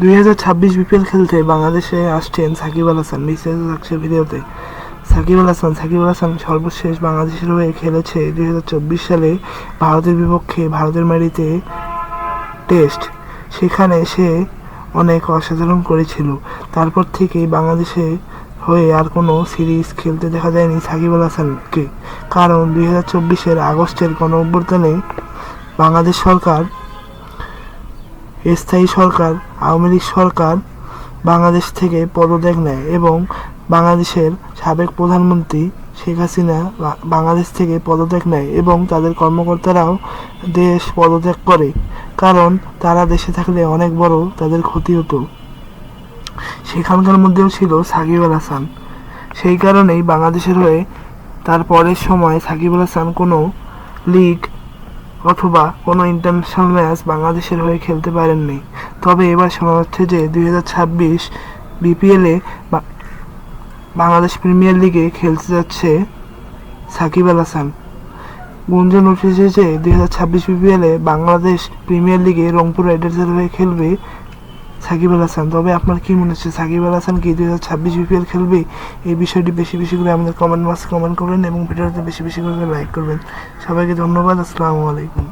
2026 BPL খেলতে বাংলাদেশে আসছেন সাকিব আল হাসান। বিস্তারিত থাকছে ভিডিওতে। সাকিব আল হাসান সর্বশেষ বাংলাদেশের হয়ে খেলেছে 2024 সালে ভারতের বিপক্ষে ভারতের মাটিতে টেস্ট। সেখানে সে অনেক অসাধারণ করেছিল। তারপর থেকেই বাংলাদেশে হয়ে আর কোনো সিরিজ খেলতে দেখা যায়নি সাকিব আল হাসানকে। কারণ 2024-এর আগস্টের গণঅভ্যুত্থানে বাংলাদেশ সরকার, স্থায়ী সরকার, আওয়ামী লীগ সরকার বাংলাদেশ থেকে পদত্যাগ নেয় এবং বাংলাদেশের সাবেক প্রধানমন্ত্রী শেখ হাসিনা বাংলাদেশ থেকে পদত্যাগ নেয় এবং তাদের কর্মকর্তারাও দেশ পদত্যাগ করে। কারণ তারা দেশে থাকলে অনেক বড় তাদের ক্ষতি হতো। সেখানকার মধ্যেও ছিল সাকিব আল হাসান। সেই কারণেই বাংলাদেশের হয়ে তার পরের সময় সাকিব আল হাসান কোনো লিগ অথবা কোনো ইন্টারন্যাশনাল ম্যাচ বাংলাদেশের হয়ে খেলতে পারেননি। তবে এবার শোনা যাচ্ছে যে 2026 বিপিএলে বাংলাদেশ প্রিমিয়ার লিগে খেলতে যাচ্ছে সাকিব আল হাসান। গুঞ্জন উঠেছে যে 2026 বিপিএলে বাংলাদেশ প্রিমিয়ার লিগে রংপুর রাইডার্সের হয়ে খেলবে সাকিব আল হাসান। তবে আপনার কি মনে হচ্ছে, সাকিব আল হাসান কি 2026 বিপিএল খেলবে? এই বিষয়টি বেশি বেশি করে আমাদের কমেন্ট বক্সে কমেন্ট করবেন এবং ভিডিওতে বেশি বেশি করে লাইক করবেন। সবাইকে ধন্যবাদ। আসসালামু আলাইকুম।